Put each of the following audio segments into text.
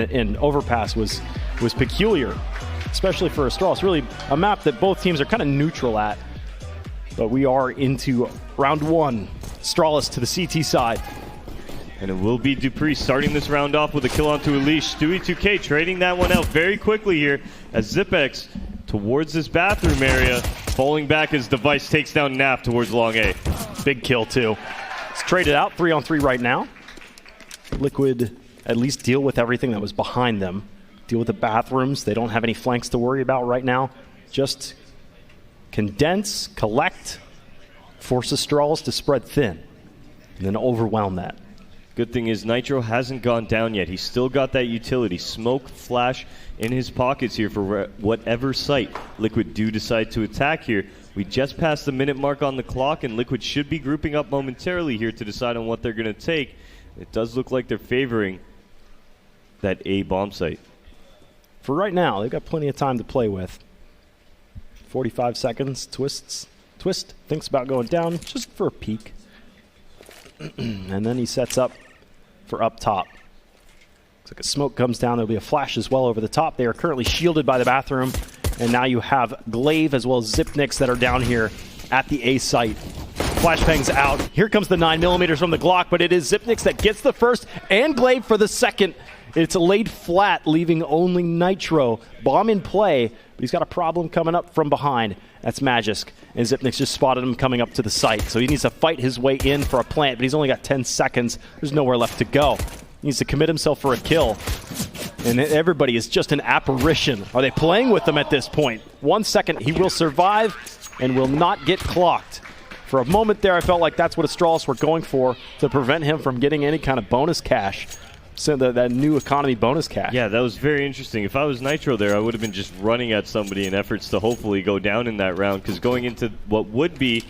in Overpass was peculiar, especially for Astralis. Really a map that both teams are kind of neutral at. But we are into round one. Astralis to the CT side. And it will be dupreeh starting this round off with a kill onto Elish. Stewie2K trading that one out very quickly here as Zipex towards this bathroom area, falling back as Device takes down Naf towards long A. Big kill too. It's traded out 3-on-3 right now. Liquid at least deal with everything that was behind them. Deal with the bathrooms. They don't have any flanks to worry about right now. Just condense, collect, force Astralis to spread thin, and then overwhelm that. Good thing is Nitro hasn't gone down yet. He's still got that utility. Smoke, flash in his pockets here for whatever site Liquid do decide to attack here. We just passed the minute mark on the clock, and Liquid should be grouping up momentarily here to decide on what they're going to take. It does look like they're favoring that A bomb site. For right now, they've got plenty of time to play with. 45 seconds, Twist thinks about going down just for a peek. And then he sets up for up top. Looks like a smoke comes down. There'll be a flash as well over the top. They are currently shielded by the bathroom. And now you have Glaive as well as Zipnix that are down here at the A site. Flashbang's out. Here comes the 9mm from the Glock, but it is Zipnix that gets the first and Glaive for the second. It's laid flat, leaving only Nitro. Bomb in play, but he's got a problem coming up from behind. That's Magisk. And Zipnix just spotted him coming up to the site. So he needs to fight his way in for a plant, but he's only got 10 seconds. There's nowhere left to go. He needs to commit himself for a kill. And everybody is just an apparition. Are they playing with him at this point? 1 second, he will survive and will not get clocked. For a moment there, I felt like that's what Astralis were going for to prevent him from getting any kind of bonus cash. So that new economy bonus cash. Yeah, that was very interesting. If I was Nitro there, I would have been just running at somebody in efforts to hopefully go down in that round, because going into what would be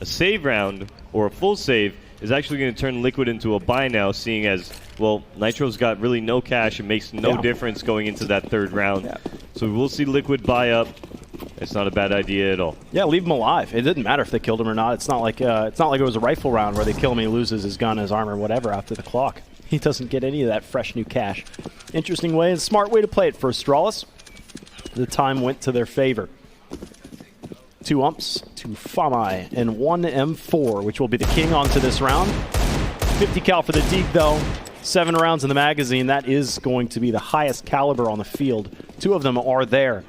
a save round or a full save is actually going to turn Liquid into a buy now, seeing as, well, Nitro's got really no cash. It makes no difference going into that third round. Yeah. So we'll see Liquid buy up. It's not a bad idea at all. Yeah, leave him alive. It didn't matter if they killed him or not. It's not like it was a rifle round where they kill him, he loses his gun, his armor, whatever after the clock. He doesn't get any of that fresh new cash. Interesting way and smart way to play it for Astralis. The time went to their favor. 2 umps to Famai and 1 M4, which will be the king onto this round. 50 cal for the Deke though. 7 rounds in the magazine. That is going to be the highest caliber on the field. 2 of them are there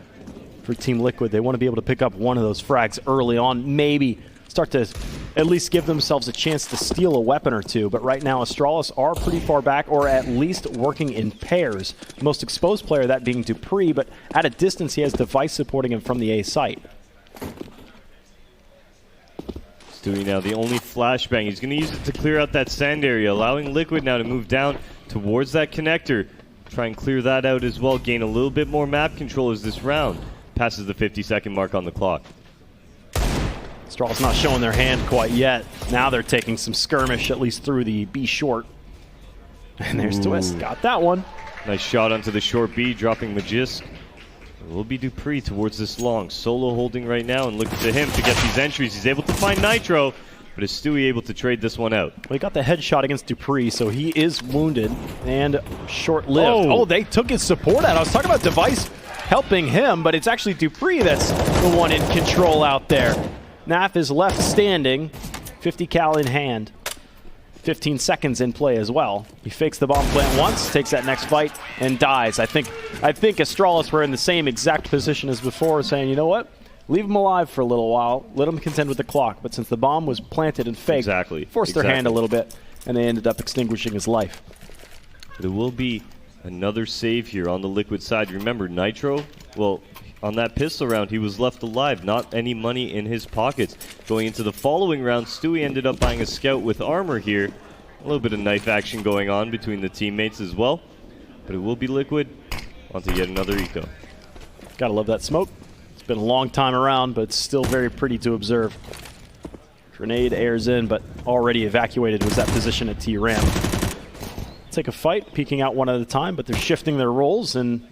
for Team Liquid. They want to be able to pick up one of those frags early on. Maybe start to at least give themselves a chance to steal a weapon or two. But right now, Astralis are pretty far back, or at least working in pairs. Most exposed player, that being dupreeh, but at a distance, he has Device supporting him from the A site. Stewie now the only flashbang. He's going to use it to clear out that sand area, allowing Liquid now to move down towards that connector. Try and clear that out as well, gain a little bit more map control as this round passes the 50-second mark on the clock. Astralis not showing their hand quite yet. Now they're taking some skirmish, at least through the B short. And there's Twist. Got that one. Nice shot onto the short B, dropping Magisk. It will be dupreeh towards this long. Solo holding right now, and looking to him to get these entries. He's able to find Nitro, but is Stewie able to trade this one out? Well, he got the headshot against dupreeh, so he is wounded and short-lived. Oh, they took his support out. I was talking about Device helping him, but it's actually dupreeh that's the one in control out there. Naf is left standing, 50 cal in hand. 15 seconds in play as well. He fakes the bomb plant once, takes that next fight, and dies. I think Astralis were in the same exact position as before, saying, you know what? Leave him alive for a little while. Let him contend with the clock. But since the bomb was planted and faked, forced their hand a little bit, and they ended up extinguishing his life. There will be another save here on the Liquid side. Remember, Nitro, well, on that pistol round, he was left alive, not any money in his pockets. Going into the following round, Stewie ended up buying a scout with armor here. A little bit of knife action going on between the teammates as well. But it will be Liquid onto yet another eco. Gotta love that smoke. It's been a long time around, but it's still very pretty to observe. Grenade airs in, but already evacuated was that position at T-Ram. Take a fight, peeking out one at a time, but they're shifting their roles, and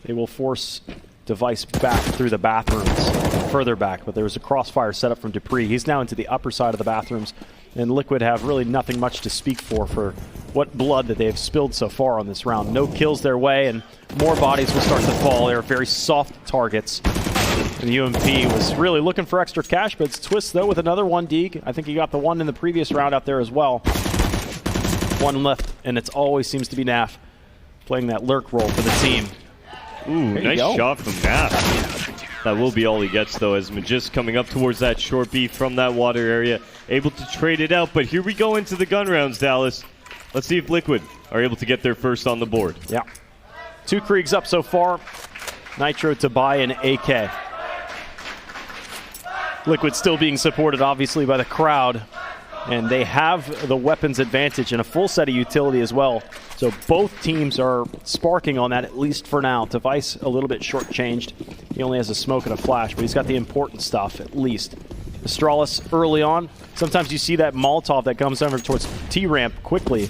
they will force Device back through the bathrooms, further back, but there was a crossfire set up from dupreeh. He's now into the upper side of the bathrooms, And Liquid have really nothing much to speak for what blood that they have spilled so far on this round. No kills their way, and more bodies will start to fall. They're very soft targets. And UMP was really looking for extra cash, but it's Twist, though, with another one, Deeg. I think he got the one in the previous round out there as well. One left, and it always seems to be Naf playing that lurk role for the team. Ooh, nice shot from Naf. That will be all he gets, though, as Magist coming up towards that short B from that water area, able to trade it out. But here we go into the gun rounds, Dallas. Let's see if Liquid are able to get their first on the board. Yeah. 2 Kriegs up so far. Nitro to buy an AK. Liquid still being supported, obviously, by the crowd. And they have the weapons advantage and a full set of utility as well. So both teams are sparking on that, at least for now. Device a little bit shortchanged. He only has a smoke and a flash, but he's got the important stuff, at least. Astralis early on. Sometimes you see that Molotov that comes over towards T-ramp quickly.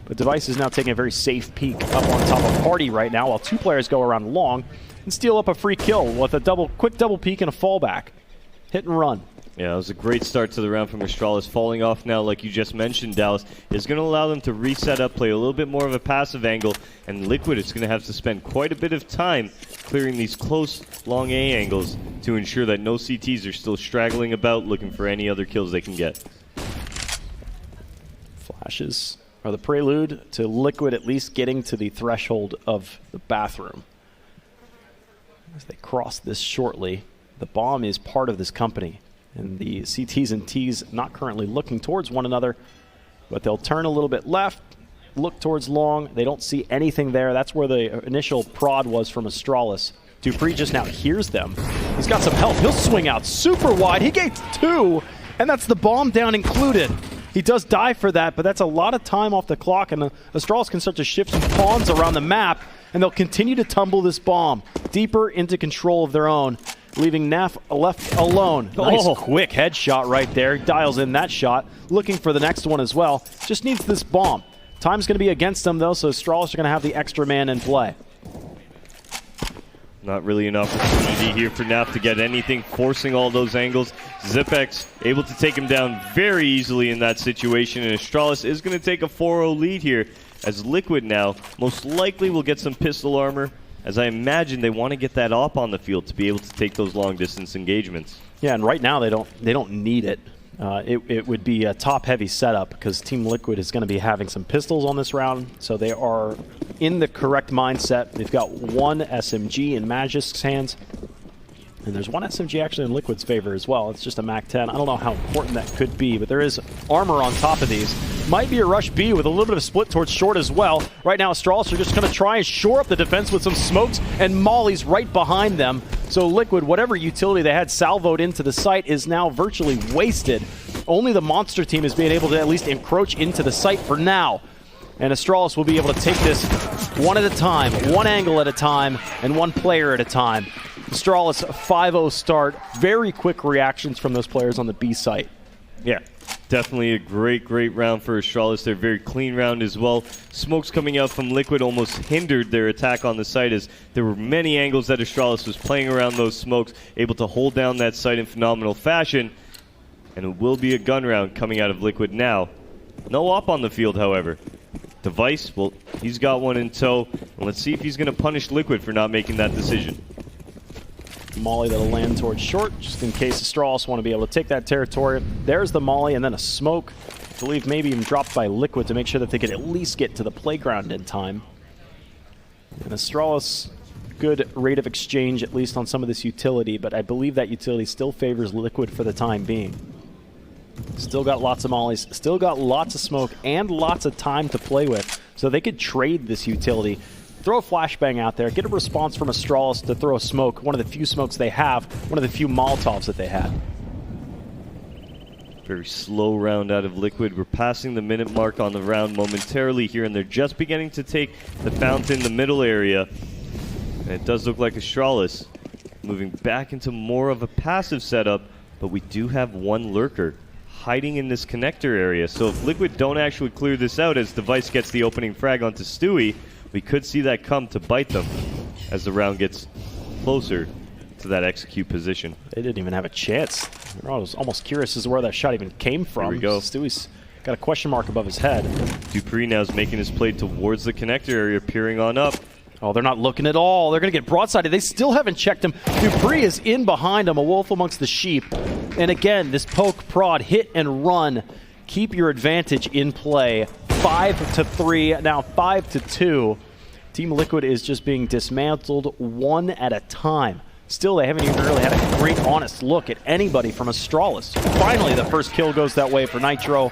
But Device is now taking a very safe peek up on top of Party right now, while 2 players go around long and steal up a free kill with a quick double peek and a fallback. Hit and run. Yeah, it was a great start to the round from Astralis. Falling off now, like you just mentioned, Dallas, is going to allow them to reset up, play a little bit more of a passive angle, and Liquid is going to have to spend quite a bit of time clearing these close, long A angles to ensure that no CTs are still straggling about, looking for any other kills they can get. Flashes are the prelude to Liquid at least getting to the threshold of the bathroom. As they cross this shortly, the bomb is part of this company. And the CTs and Ts not currently looking towards one another, but they'll turn a little bit left, look towards long. They don't see anything there. That's where the initial prod was from Astralis. Dupree just now hears them. He's got some help. He'll swing out super wide. He gets 2, and that's the bomb down included. He does die for that, but that's a lot of time off the clock, and Astralis can start to shift some pawns around the map, and they'll continue to tumble this bomb deeper into control of their own, leaving Naf left alone. Nice quick headshot right there. He dials in that shot, looking for the next one as well. Just needs this bomb. Time's going to be against them, though, so Astralis are going to have the extra man in play. Not really an opportunity here for Naf to get anything, forcing all those angles. Zipex able to take him down very easily in that situation, and Astralis is going to take a 4-0 lead here, as Liquid now most likely will get some pistol armor, as I imagine they want to get that op on the field to be able to take those long-distance engagements. Yeah, and right now they don't need it. It would be a top-heavy setup because Team Liquid is going to be having some pistols on this round, so they are in the correct mindset. They've got 1 SMG in Magist's hands, and there's 1 SMG actually in Liquid's favor as well. It's just a MAC-10. I don't know how important that could be, but there is armor on top of these. Might be a rush B with a little bit of split towards short as well. Right now, Astralis are just going to try and shore up the defense with some smokes and mollies right behind them. So Liquid, whatever utility they had salvoed into the site, is now virtually wasted. Only the Monster team is being able to at least encroach into the site for now. And Astralis will be able to take this one at a time, 1 angle at a time, and 1 player at a time. Astralis 5-0 start. Very quick reactions from those players on the B site. Yeah, definitely a great round for Astralis. They're a very clean round as well. Smokes coming out from Liquid almost hindered their attack on the site, as there were many angles that Astralis was playing around those smokes, able to hold down that site in phenomenal fashion. And it will be a gun round coming out of Liquid now. No op on the field, however. Device, well, he's got one in tow. And let's see if he's going to punish Liquid for not making that decision. Molly that'll land towards short, just in case Astralis want to be able to take that territory. There's the molly, and then a smoke. I believe maybe even dropped by Liquid to make sure that they could at least get to the playground in time. And Astralis, good rate of exchange, at least on some of this utility, but I believe that utility still favors Liquid for the time being. Still got lots of mollies, still got lots of smoke, and lots of time to play with, so they could trade this utility. Throw a flashbang out there, get a response from Astralis to throw a smoke, one of the few smokes they have, one of the few Molotovs that they have. Very slow round out of Liquid. We're passing the minute mark on the round momentarily here, and they're just beginning to take the fountain, the middle area. And it does look like Astralis moving back into more of a passive setup, but we do have 1 lurker hiding in this connector area. So if Liquid don't actually clear this out as Device gets the opening frag onto Stewie, we could see that come to bite them as the round gets closer into that execute position. They didn't even have a chance. I was almost curious as to where that shot even came from. Here we go. Stewie's got a question mark above his head. Dupree now is making his play towards the connector area, peering on up. Oh, they're not looking at all. They're going to get broadsided. They still haven't checked him. Dupree is in behind him, a wolf amongst the sheep. And again, this poke, prod, hit, and run. Keep your advantage in play. 5-3, now 5-2. Team Liquid is just being dismantled one at a time. Still, they haven't even really had a great, honest look at anybody from Astralis. Finally, the first kill goes that way for Nitro.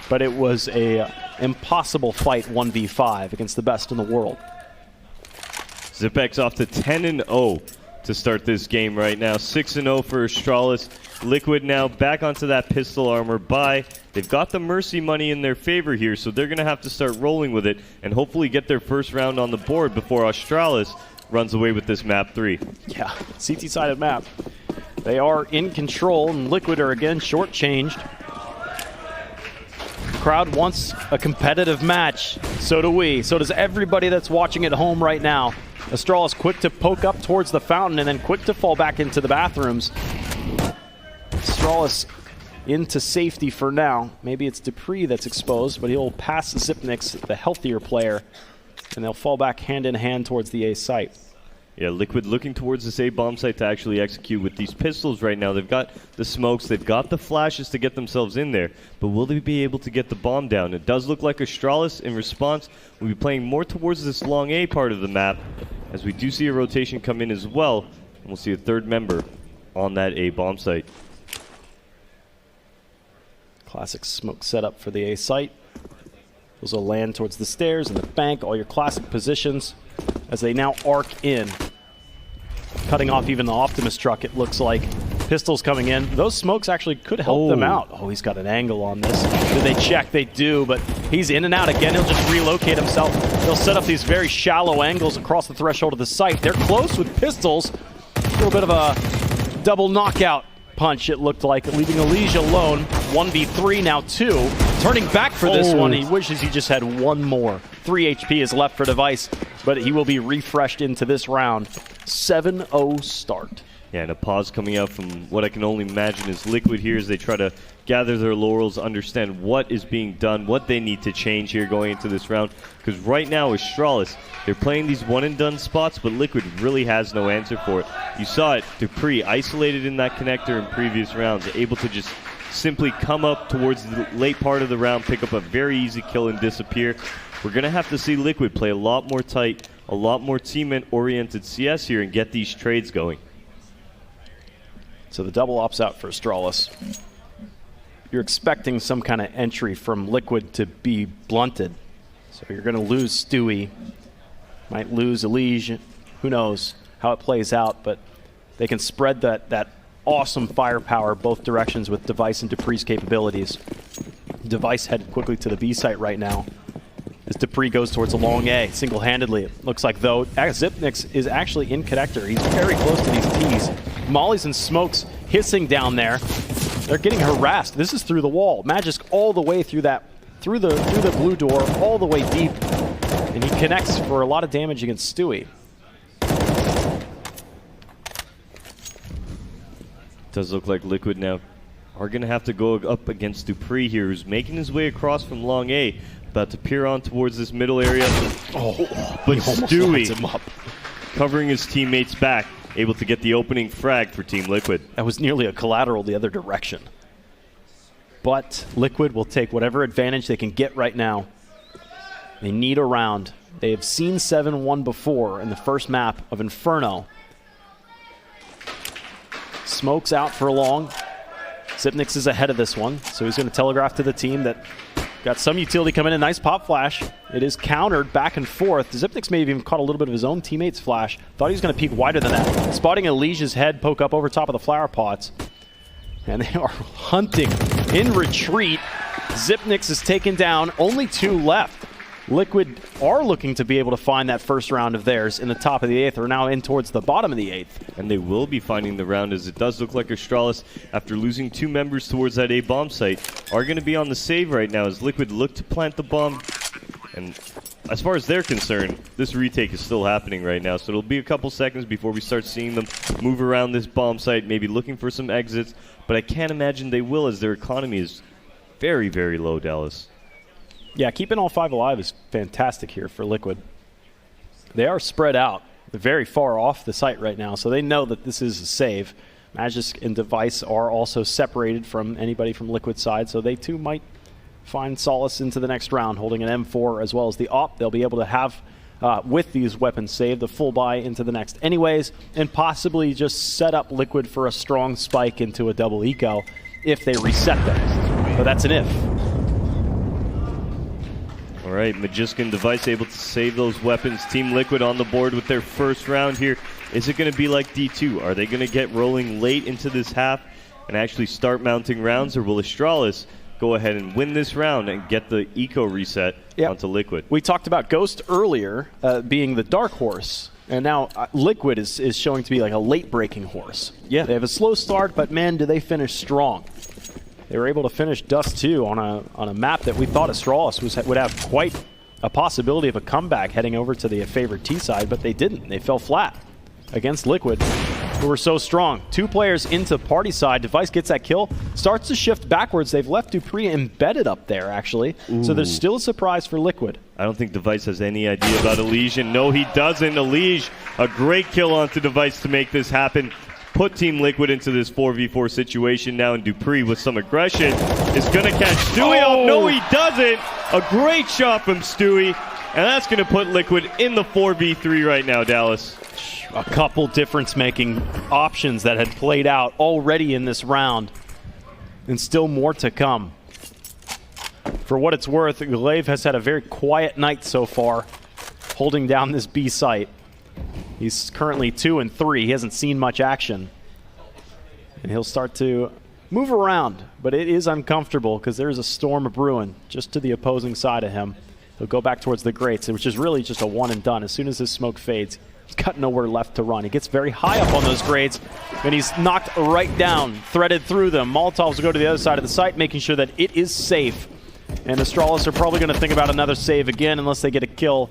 But it was a impossible fight 1v5 against the best in the world. Zipex off to 10-0 to start this game right now. 6-0 for Astralis. Liquid now back onto that pistol armor buy. They've got the Mercy money in their favor here, so they're going to have to start rolling with it and hopefully get their first round on the board before Astralis runs away with this map 3. Yeah, CT-sided map. They are in control, and Liquid are again shortchanged. The crowd wants a competitive match. So do we. So does everybody that's watching at home right now. Astralis quick to poke up towards the fountain and then quick to fall back into the bathrooms. Astralis into safety for now. Maybe it's Dupree that's exposed, but he'll pass Zipnix, the healthier player, and they'll fall back hand in hand towards the A site. Yeah, Liquid looking towards this A bomb site to actually execute with these pistols right now. They've got the smokes, they've got the flashes to get themselves in there, but will they be able to get the bomb down? It does look like Astralis, in response, will be playing more towards this long A part of the map, as we do see a rotation come in as well, and we'll see a third member on that A bomb site. Classic smoke setup for the A site. Those will land towards the stairs and the bank, all your classic positions as they now arc in. Cutting off even the Optimus truck, it looks like. Pistols coming in. Those smokes actually could help them out. Oh, he's got an angle on this. Do they check? They do, but he's in and out again. He'll just relocate himself. They'll set up these very shallow angles across the threshold of the site. They're close with pistols. A little bit of a double knockout punch, it looked like, leaving Elige alone. 1v3, now 2. Turning back for this one. He wishes he just had one more. 3 HP is left for Device, but he will be refreshed into this round. 7-0 start. Yeah, and a pause coming out from what I can only imagine is Liquid here as they try to gather their laurels, understand what is being done, what they need to change here going into this round. Because right now, Astralis, they're playing these one-and-done spots, but Liquid really has no answer for it. You saw it, Dupree isolated in that connector in previous rounds, able to just simply come up towards the late part of the round, pick up a very easy kill and disappear. We're going to have to see Liquid play a lot more tight, a lot more team-oriented CS here and get these trades going. So the double ops out for Astralis. You're expecting some kind of entry from Liquid to be blunted. So you're going to lose Stewie. Might lose Elige. Who knows how it plays out, but they can spread that awesome firepower both directions with Device and Dupree's capabilities. Device headed quickly to the B site right now as Dupree goes towards a long A single-handedly. It looks like, though, Zipnix is actually in connector. He's very close to these T's. Mollies and smokes hissing down there. They're getting harassed. This is through the wall. Magisk all the way through that, through the blue door, all the way deep. And he connects for a lot of damage against Stewie. Does look like Liquid now are going to have to go up against Dupree here, who's making his way across from long A, about to peer on towards this middle area. But Stewie him up. Covering his teammates back, able to get the opening frag for Team Liquid. That was nearly a collateral the other direction. But Liquid will take whatever advantage they can get right now. They need a round. They have seen 7-1 before in the first map of Inferno. Smoke's out for long. Zipnix is ahead of this one, so he's going to telegraph to the team that got some utility coming in. Nice pop flash. It is countered back and forth. Zipnix may have even caught a little bit of his own teammate's flash. Thought he was going to peek wider than that. Spotting Elige's head poke up over top of the flower pots. And they are hunting in retreat. Zipnix is taken down. Only 2 left. Liquid are looking to be able to find that first round of theirs in the top of the 8th. We're now in towards the bottom of the 8th. And they will be finding the round, as it does look like Astralis, after losing 2 members towards that A bomb site, are going to be on the save right now as Liquid look to plant the bomb. And as far as they're concerned, this retake is still happening right now, so it'll be a couple seconds before we start seeing them move around this bomb site, maybe looking for some exits, but I can't imagine they will as their economy is very, very low, Dallas. Yeah, keeping all 5 alive is fantastic here for Liquid. They are spread out. They're very far off the site right now, so they know that this is a save. Magisk and Device are also separated from anybody from Liquid's side, so they too might find solace into the next round, holding an M4 as well as the AWP. They'll be able to have, with these weapons saved, the full buy into the next anyways, and possibly just set up Liquid for a strong spike into a double eco if they reset them. But that's an if. All right, Magisk and Device able to save those weapons. Team Liquid on the board with their first round here. Is it going to be like D2? Are they going to get rolling late into this half and actually start mounting rounds, or will Astralis go ahead and win this round and get the eco reset onto Liquid? We talked about Ghost earlier being the dark horse, and now Liquid is showing to be like a late-breaking horse. Yeah. They have a slow start, but man, do they finish strong. They were able to finish Dust 2 on a map that we thought Astralis would have quite a possibility of a comeback heading over to the favored T side, but they didn't. They fell flat against Liquid, who were so strong. 2 players into party side. Device gets that kill, starts to shift backwards. They've left Dupree embedded up there, actually. Ooh. So there's still a surprise for Liquid. I don't think Device has any idea about Elysian. No, he doesn't. Elysian, a great kill onto Device to make this happen. Put Team Liquid into this 4v4 situation now, and Dupree with some aggression is going to catch Stewie off. No, he doesn't. A great shot from Stewie, and that's going to put Liquid in the 4v3 right now, Dallas. A couple difference-making options that had played out already in this round, and still more to come. For what it's worth, Glaive has had a very quiet night so far, holding down this B site. He's currently 2 and 3. He hasn't seen much action. And he'll start to move around, but it is uncomfortable because there's a storm brewing just to the opposing side of him. He'll go back towards the grates, which is really just a one and done. As soon as his smoke fades, he's got nowhere left to run. He gets very high up on those grates, and he's knocked right down, threaded through them. Molotovs will go to the other side of the site, making sure that it is safe. And Astralis are probably going to think about another save again unless they get a kill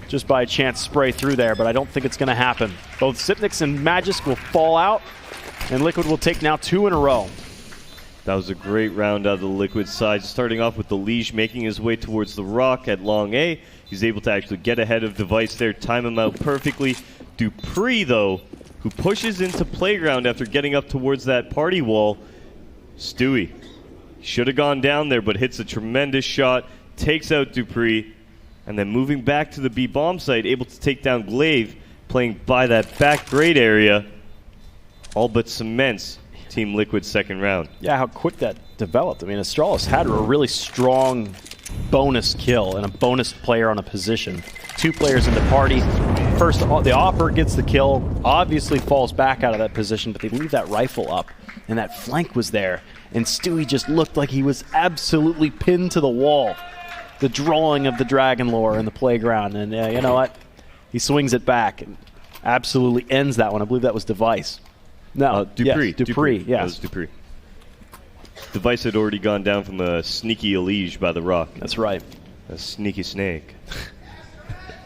just by a chance spray through there, but I don't think it's going to happen. Both Sipnix and Magisk will fall out, and Liquid will take now 2 in a row. That was a great round out of the Liquid side, starting off with the Liege making his way towards the rock at long A. He's able to actually get ahead of Device there, time him out perfectly. Dupree, though, who pushes into Playground after getting up towards that party wall. Stewie should have gone down there, but hits a tremendous shot, takes out Dupree, and then moving back to the B bomb site, able to take down Glaive, playing by that back grade area, all but cements Team Liquid's second round. Yeah, how quick that developed. I mean, Astralis had a really strong bonus kill and a bonus player on a position. 2 players in the party. First, the Opper gets the kill, obviously falls back out of that position, but they leave that rifle up, and that flank was there. And Stewie just looked like he was absolutely pinned to the wall. The drawing of the Dragon Lore in the Playground, and you know what? He swings it back and absolutely ends that one. I believe that was Device. No, Dupree. Yes, Dupree, yes. That was Dupree. Device had already gone down from a sneaky Elige by the rock. That's right. A sneaky snake.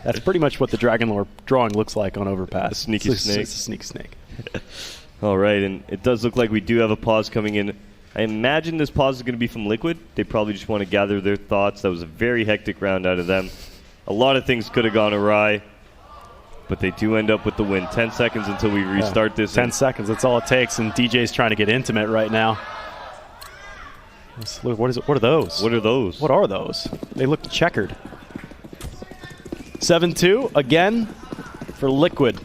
That's pretty much what the Dragon Lore drawing looks like on Overpass. A sneaky snake. It's a sneak snake. All right, and it does look like we do have a pause coming in. I imagine this pause is going to be from Liquid. They probably just want to gather their thoughts. That was a very hectic round out of them. A lot of things could have gone awry, but they do end up with the win. 10 seconds until we restart this. 10 seconds, that's all it takes, and DJ's trying to get intimate right now. What is it? What are those? What are those? What are those? They look checkered. 7-2 again for Liquid.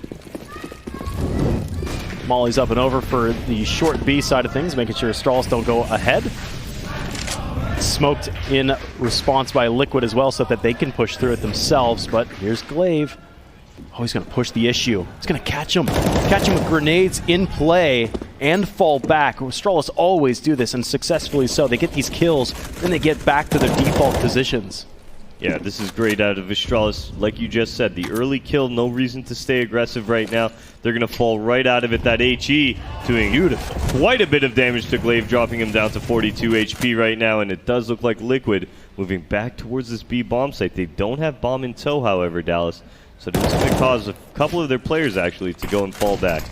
Molly's up and over for the short B side of things, making sure Astralis don't go ahead. Smoked in response by Liquid as well so that they can push through it themselves, but here's Glaive. Oh, he's going to push the issue. He's going to catch him. Catch him with grenades in play and fall back. Astralis always do this, and successfully so. They get these kills, then they get back to their default positions. Yeah, this is great out of Astralis. Like you just said, the early kill, no reason to stay aggressive right now. They're going to fall right out of it. That HE doing quite a bit of damage to Glaive, dropping him down to 42 HP right now. And it does look like Liquid moving back towards this B bomb site. They don't have bomb in tow, however, Dallas. So this is going to cause a couple of their players, actually, to go and fall back.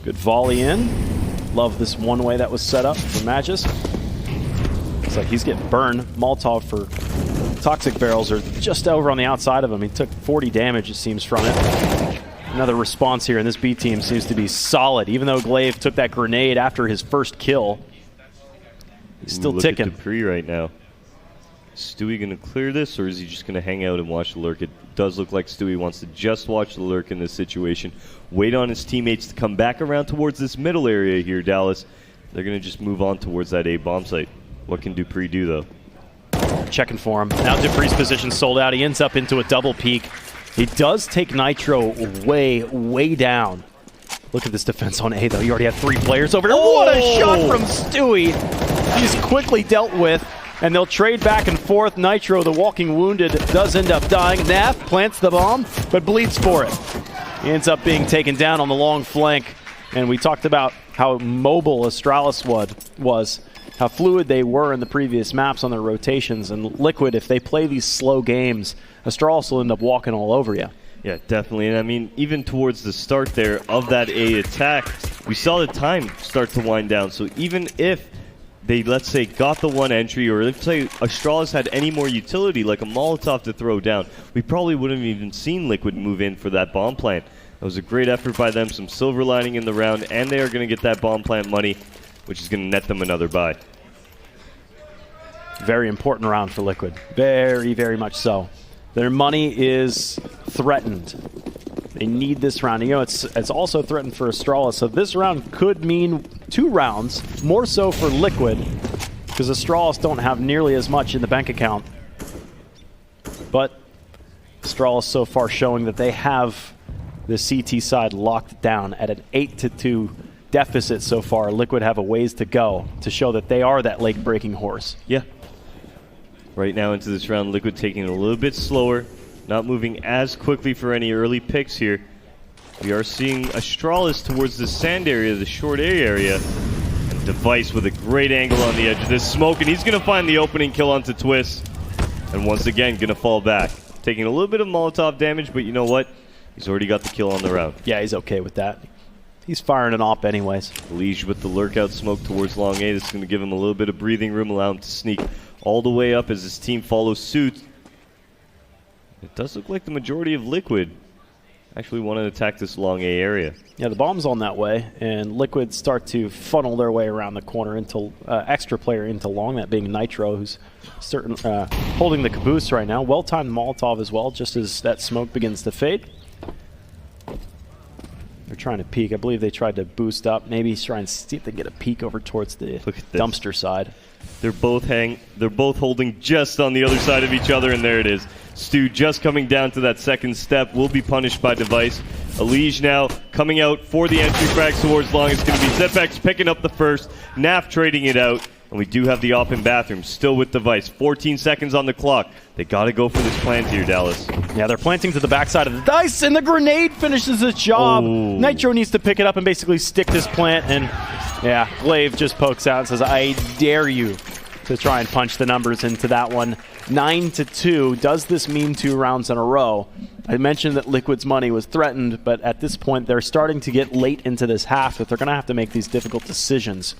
Good volley in. Love this one way that was set up for Magis. Looks like he's getting burned. Molotov for Toxic Barrels are just over on the outside of him. He took 40 damage, it seems, from it. Another response here, and this B team seems to be solid. Even though Glaive took that grenade after his first kill, he's still ticking. Look at Dupree right now. Is Stewie going to clear this, or is he just going to hang out and watch the lurk? It does look like Stewie wants to just watch the lurk in this situation. Wait on his teammates to come back around towards this middle area here, Dallas. They're going to just move on towards that A bomb site. What can Dupree do, though? Checking for him. Now Dupree's position sold out. He ends up into a double peek. He does take Nitro way, way down. Look at this defense on A, though. You already have 3 players over there. Oh! What a shot from Stewie. He's quickly dealt with, and they'll trade back and forth. Nitro, the walking wounded, does end up dying. Naf plants the bomb, but bleeds for it. He ends up being taken down on the long flank, and we talked about how mobile Astralis was. How fluid they were in the previous maps on their rotations. And Liquid, if they play these slow games, Astralis will end up walking all over you. Yeah, definitely. And I mean, even towards the start there of that A attack, we saw the time start to wind down. So even if they, let's say, got the one entry, or let's say Astralis had any more utility, like a Molotov to throw down, we probably wouldn't have even seen Liquid move in for that bomb plant. That was a great effort by them, some silver lining in the round, and they are going to get that bomb plant money, which is going to net them another buy. Very important round for Liquid. Very, very much so. Their money is threatened. They need this round. You know, it's also threatened for Astralis. So this round could mean 2 rounds, more so for Liquid, because Astralis don't have nearly as much in the bank account. But Astralis so far showing that they have the CT side locked down at an 8-2 deficit so far. Liquid have a ways to go to show that they are that lake-breaking horse. Yeah. Right now into this round, Liquid taking it a little bit slower, not moving as quickly for any early picks here. We are seeing Astralis towards the sand area, the short A area. And Device with a great angle on the edge of this smoke, and he's going to find the opening kill onto Twist. And once again, going to fall back. Taking a little bit of Molotov damage, but you know what? He's already got the kill on the round. Yeah, he's okay with that. He's firing an op anyways. Liege with the lurkout smoke towards long A. This is going to give him a little bit of breathing room, allow him to sneak all the way up as his team follows suit. It does look like the majority of Liquid actually want to attack this long A area. Yeah, the bomb's on that way, and Liquid start to funnel their way around the corner into extra player into long, that being Nitro, who's holding the caboose right now. Well-timed Molotov as well, just as that smoke begins to fade. They're trying to peek. I believe they tried to boost up. Maybe he's trying to see if they get a peek over towards the dumpster side. They're both holding just on the other side of each other, and there it is. Stu just coming down to that second step, will be punished by Device. Elige now coming out for the entry frags towards long. It's going to be Zepex picking up the first. Naf trading it out. And we do have the op in bathroom still with Device. 14 seconds on the clock. They got to go for this plant here, Dallas. Yeah, they're planting to the backside of the dice, and the grenade finishes its job. Ooh. Nitro needs to pick it up and basically stick this plant, and yeah, Glaive just pokes out and says, I dare you to try and punch the numbers into that one. 9-2. Does this mean 2 rounds in a row? I mentioned that Liquid's money was threatened, but at this point, they're starting to get late into this half that they're going to have to make these difficult decisions.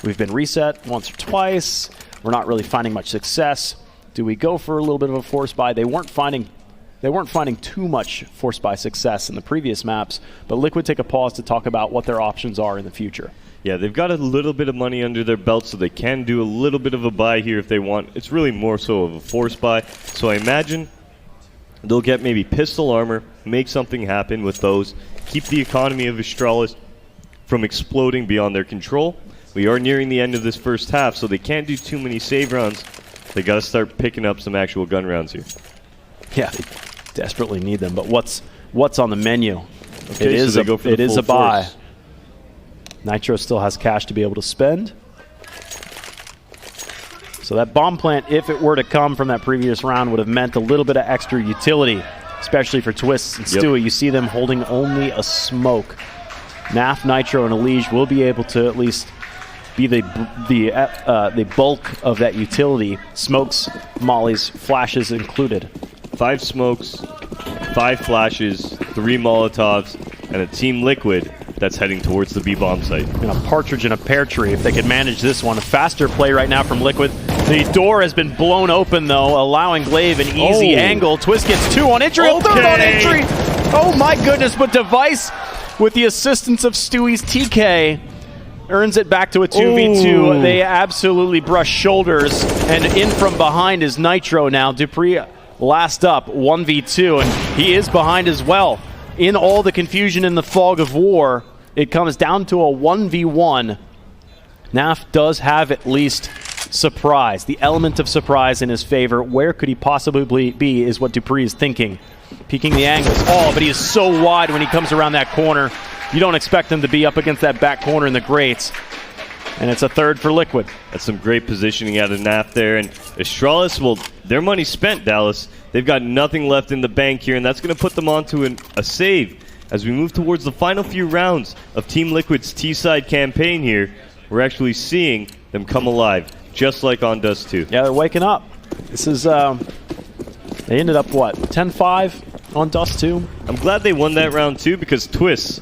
We've been reset once or twice. We're not really finding much success. Do we go for a little bit of a force buy? They weren't finding too much force buy success in the previous maps, but Liquid take a pause to talk about what their options are in the future. Yeah, they've got a little bit of money under their belt, so they can do a little bit of a buy here if they want. It's really more so of a force buy. So I imagine they'll get maybe pistol armor, make something happen with those, keep the economy of Astralis from exploding beyond their control. We are nearing the end of this first half, so they can't do too many save rounds. They got to start picking up some actual gun rounds here. Yeah, they desperately need them. But what's on the menu? Okay, it is a buy. Nitro still has cash to be able to spend. So that bomb plant, if it were to come from that previous round, would have meant a little bit of extra utility, especially for Twists and Stewie. You see them holding only a smoke. Naf, Nitro, and Elige will be able to at least be the bulk of that utility. Smokes, mollies, flashes included. 5 smokes, 5 flashes, 3 Molotovs, and a Team Liquid that's heading towards the B-bomb site. And a partridge in a pear tree if they could manage this one. A faster play right now from Liquid. The door has been blown open, though, allowing Glaive an easy angle. Twist gets 2 on entry, a 3rd on entry. Oh, my goodness, but Device, with the assistance of Stewie's TK, earns it back to a 2v2. They absolutely brush shoulders, and in from behind is Nitro now. Dupree last up, 1v2, and he is behind as well. In all the confusion in the fog of war, it comes down to a 1v1. Naf does have at least surprise, the element of surprise in his favor. Where could he possibly be is what Dupree is thinking. Peeking the angles. Oh, but he is so wide when he comes around that corner. You don't expect him to be up against that back corner in the grates. And it's a 3rd for Liquid. That's some great positioning out of Naf there. And Astralis, well, their money's spent, Dallas. They've got nothing left in the bank here, and that's going to put them onto a save. As we move towards the final few rounds of Team Liquid's T-side campaign here, we're actually seeing them come alive, just like on Dust 2. Yeah, they're waking up. This is, they ended up, what, 10-5 on Dust 2? I'm glad they won that round, too, because Twist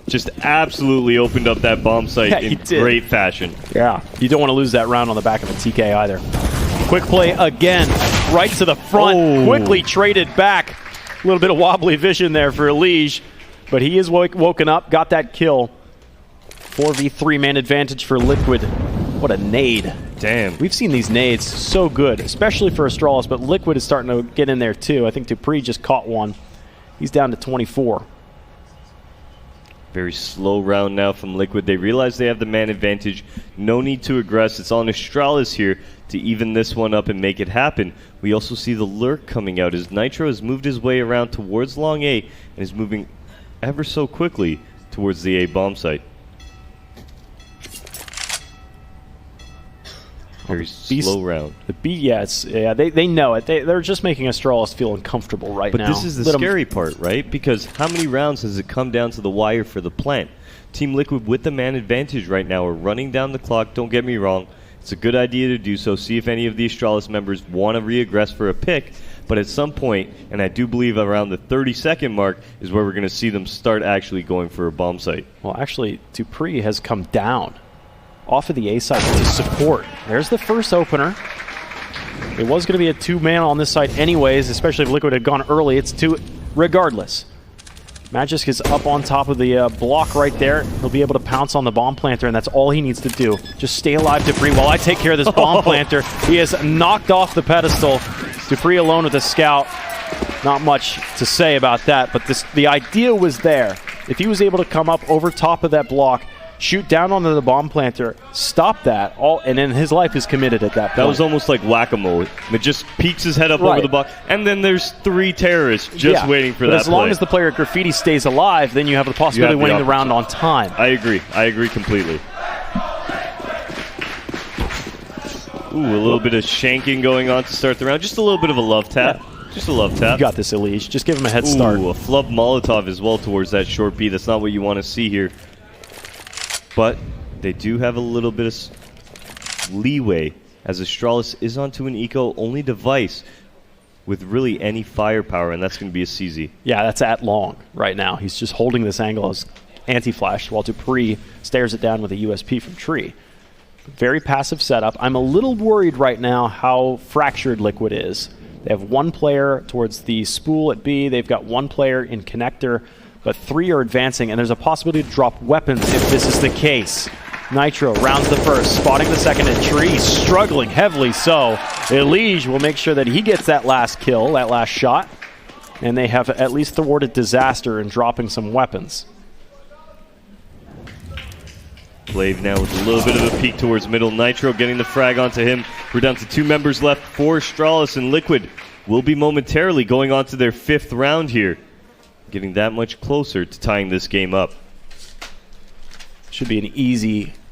just absolutely opened up that bomb site in great fashion. Yeah, you don't want to lose that round on the back of a TK either. Quick play again, right to the front, quickly traded back. A little bit of wobbly vision there for Elige, but he is woken up, got that kill. 4v3 man advantage for Liquid. What a nade. Damn. We've seen these nades so good, especially for Astralis, but Liquid is starting to get in there too. I think Dupree just caught one. He's down to 24. Very slow round now from Liquid. They realize they have the man advantage. No need to aggress. It's on Astralis here to even this one up and make it happen. We also see the lurk coming out as Nitro has moved his way around towards long A and is moving ever so quickly towards the A bomb site. Very slow round. The B, they know it. They're just making Astralis feel uncomfortable right now. But this is the scary part, right? Because how many rounds has it come down to the wire for the plant? Team Liquid with the man advantage right now are running down the clock. Don't get me wrong. It's a good idea to do so. See if any of the Astralis members want to re-aggress for a pick. But at some point, and I do believe around the 30-second mark, is where we're going to see them start actually going for a bomb site. Well, actually, Dupree has come down off of the A side to support. There's the first opener. It was going to be a 2-man on this side anyways, especially if Liquid had gone early. It's 2 regardless. Magisk is up on top of the block right there. He'll be able to pounce on the bomb planter, and that's all he needs to do. Just stay alive, Dupree, while I take care of this bomb planter. He is knocked off the pedestal. Dupree alone with a scout. Not much to say about that, but the idea was there. If he was able to come up over top of that block, shoot down onto the bomb planter, stop that, and then his life is committed at that point. That was almost like whack-a-mole. It just peeks his head up over the block, and then there's 3 terrorists just waiting for that as long as the player at Graffiti stays alive, then you have the possibility of winning the round on time. I agree completely. Ooh, a little bit of shanking going on to start the round. Just a little bit of a love tap. Just a love tap. You got this, Elige. Just give him a head start. Ooh, a flub Molotov as well towards that short B. That's not what you want to see here. But they do have a little bit of leeway as Astralis is onto an eco-only device with really any firepower, and that's going to be a CZ. Yeah, that's at long right now. He's just holding this angle as anti-flash while Dupree stares it down with a USP from Tree. Very passive setup. I'm a little worried right now how fractured Liquid is. They have 1 player towards the spool at B. They've got 1 player in connector, but 3 are advancing, and there's a possibility to drop weapons if this is the case. Nitro rounds the first, spotting the second at Tree, struggling heavily so. Elige will make sure that he gets that last kill, that last shot, and they have at least thwarted disaster in dropping some weapons. Glaive now with a little bit of a peek towards middle. Nitro getting the frag onto him. We're down to 2 members left for Astralis, and Liquid will be momentarily going on to their 5th round here. Getting that much closer to tying this game up. Should be an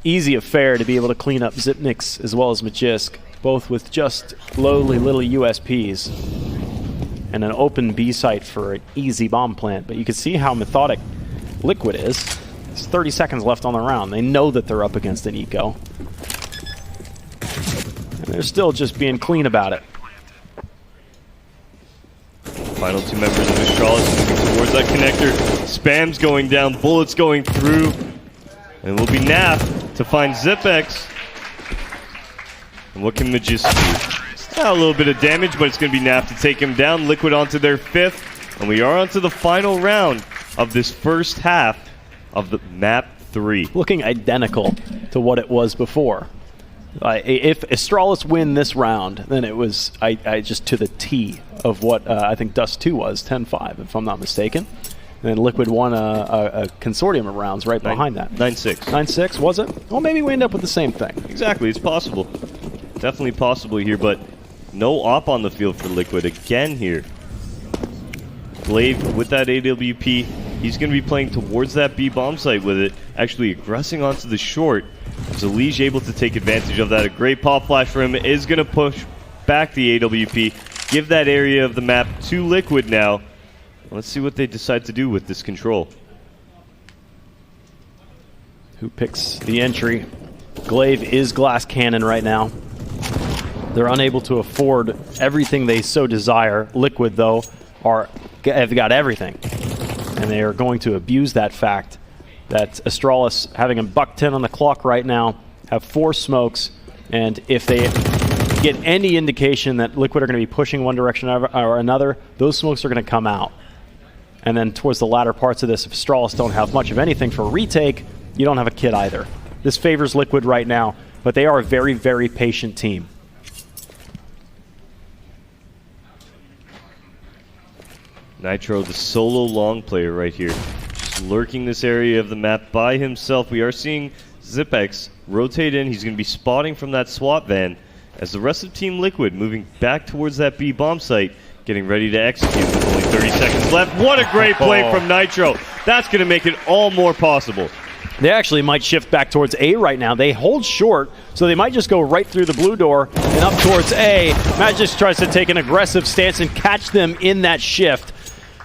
easy affair to be able to clean up Zipnix as well as Magisk. both with just lowly little USPs and an open B site for an easy bomb plant. But you can see how methodic Liquid is. There's 30 seconds left on the round. They know that they're up against an eco. And they're still just being clean about it. Final two members of Astralis moving towards that connector. Spam's going down, bullets going through. And it will be Naf to find Zipex. And what can Magist do? A little bit of damage, but it's going to be Naf to take him down. Liquid onto their 5th. And we are onto the final round of this first half of the map 3. Looking identical to what it was before. If Astralis win this round, then it was I just to the T of what I think Dust 2 was, 10-5, if I'm not mistaken. And then Liquid won a consortium of rounds right behind that. 9-6. 9-6, was it? Well, maybe we end up with the same thing. Exactly, it's possible. Definitely possible here, but no op on the field for Liquid again here. Glaive with that AWP. He's going to be playing towards that B bomb site with it, actually aggressing onto the short. Zalige able to take advantage of that. A great pop flash for him is going to push back the AWP, give that area of the map to Liquid now. Let's see what they decide to do with this control. Who picks the entry? Glaive is glass cannon right now. They're unable to afford everything they so desire. Liquid, though, have got everything. And they are going to abuse that fact that Astralis, having a $110 on the clock right now, have 4 smokes, and if they get any indication that Liquid are going to be pushing one direction or another, those smokes are going to come out. And then towards the latter parts of this, if Astralis don't have much of anything for a retake, you don't have a kit either. This favors Liquid right now, but they are a very, very patient team. Nitro, the solo long player right here, just lurking this area of the map by himself. We are seeing Zipex rotate in. He's going to be spotting from that SWAT van as the rest of Team Liquid moving back towards that B bomb site, getting ready to execute with only 30 seconds left. What a great play from Nitro. That's going to make it all more possible. They actually might shift back towards A right now. They hold short, so they might just go right through the blue door and up towards A. Magic tries to take an aggressive stance and catch them in that shift.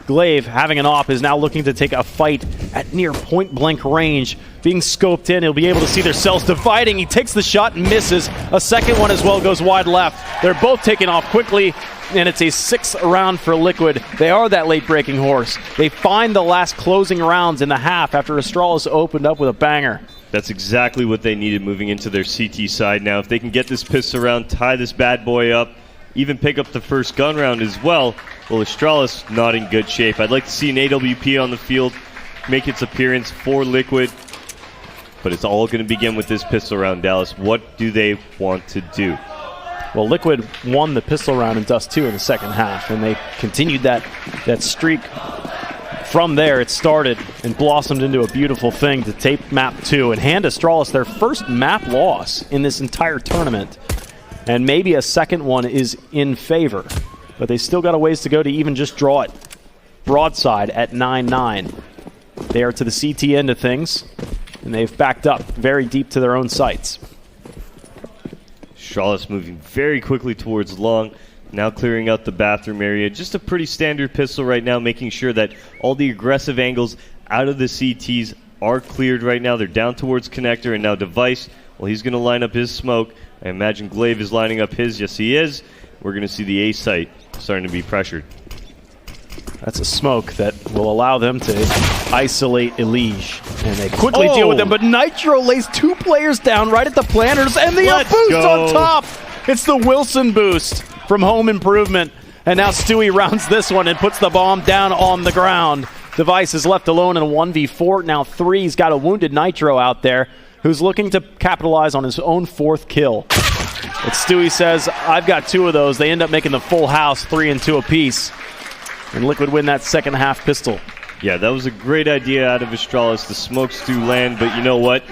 Glaive, having an op, is now looking to take a fight at near point-blank range. Being scoped in, he'll be able to see their cells dividing. He takes the shot and misses. A second one as well goes wide left. They're both taking off quickly, and it's a 6th round for Liquid. They are that late-breaking horse. They find the last closing rounds in the half after Astralis opened up with a banger. That's exactly what they needed moving into their CT side now. If they can get this pistol round, tie this bad boy up, even pick up the first gun round as well, well, Astralis not in good shape. I'd like to see an AWP on the field make its appearance for Liquid, but it's all going to begin with this pistol round, Dallas. What do they want to do? Well, Liquid won the pistol round in Dust 2 in the second half, and they continued that streak. From there, it started and blossomed into a beautiful thing to tape map 2 and hand Astralis their first map loss in this entire tournament. And maybe a second one is in favor, but they still got a ways to go to even just draw it broadside at 9-9. They are to the CT end of things, and they've backed up very deep to their own sites. Astralis moving very quickly towards long, now clearing out the bathroom area. Just a pretty standard pistol right now, making sure that all the aggressive angles out of the CTs are cleared right now. They're down towards connector, and now Device, well, he's going to line up his smoke. I imagine Glaive is lining up his. Yes, he is. We're going to see the A site starting to be pressured. That's a smoke that will allow them to isolate Elige. And they quickly deal with them, but Nitro lays 2 players down right at the planters, and the boost on top! It's the Wilson boost from Home Improvement. And now Stewie rounds this one and puts the bomb down on the ground. Device is left alone in a 1v4. Now 3. He's got a wounded Nitro out there who's looking to capitalize on his own 4th kill. But Stewie says, I've got 2 of those. They end up making the full house, 3 and 2 apiece. And Liquid win that second half pistol. Yeah, that was a great idea out of Astralis. The smokes do land, but you know what?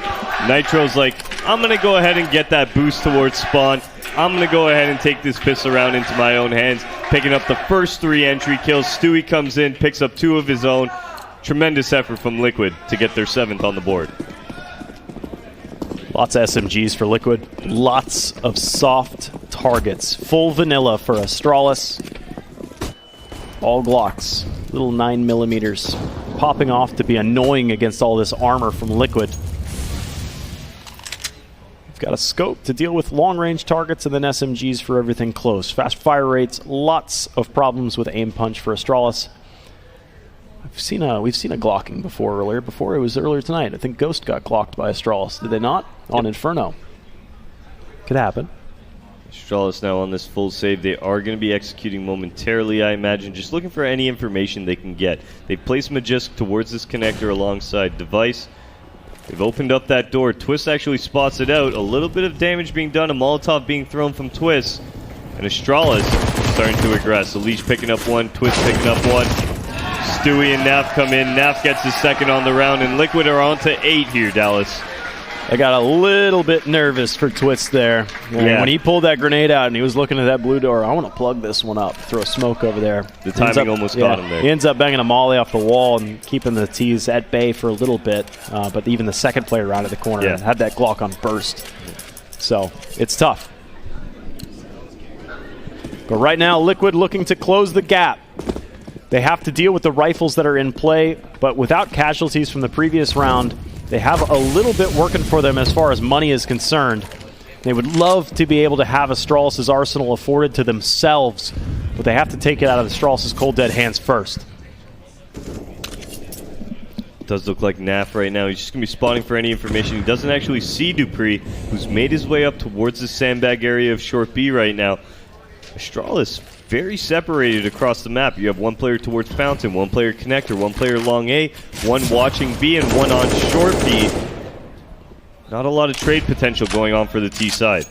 Nitro's like, I'm going to go ahead and get that boost towards spawn. I'm going to go ahead and take this pistol round into my own hands, picking up the first 3 entry kills. Stewie comes in, picks up 2 of his own. Tremendous effort from Liquid to get their 7th on the board. Lots of SMGs for Liquid. Lots of soft targets. Full vanilla for Astralis. All Glocks. Little 9mm. Popping off to be annoying against all this armor from Liquid. We've got a scope to deal with long-range targets and then SMGs for everything close. Fast fire rates, lots of problems with aim punch for Astralis. We've seen a glocking before earlier. It was earlier tonight. I think Ghost got glocked by Astralis. Did they not? On Inferno. Could happen. Astralis now on this full save. They are going to be executing momentarily, I imagine, just looking for any information they can get. They've placed Majisk towards this connector alongside Device. They've opened up that door. Twist actually spots it out. A little bit of damage being done. A Molotov being thrown from Twist. And Astralis starting to aggress. Leash picking up one. Twist picking up one. Stewie and Naf come in. Naf gets his second on the round. And Liquid are on to 8 here, Dallas. I got a little bit nervous for Twist there. Yeah. When he pulled that grenade out and he was looking at that blue door, I want to plug this one up, throw smoke over there. The timing almost caught him there. He ends up banging a molly off the wall and keeping the T's at bay for a little bit. But even the second player around at the corner had that Glock on burst. So it's tough. But right now, Liquid looking to close the gap. They have to deal with the rifles that are in play, but without casualties from the previous round, they have a little bit working for them as far as money is concerned. They would love to be able to have Astralis' arsenal afforded to themselves, but they have to take it out of Astralis' cold dead hands first. It does look like Naf right now. He's just going to be spotting for any information. He doesn't actually see Dupree, who's made his way up towards the sandbag area of Short B right now. Astralis very separated across the map. You have one player towards Fountain, one player connector, one player long A, one watching B, and one on short B. Not a lot of trade potential going on for the T side.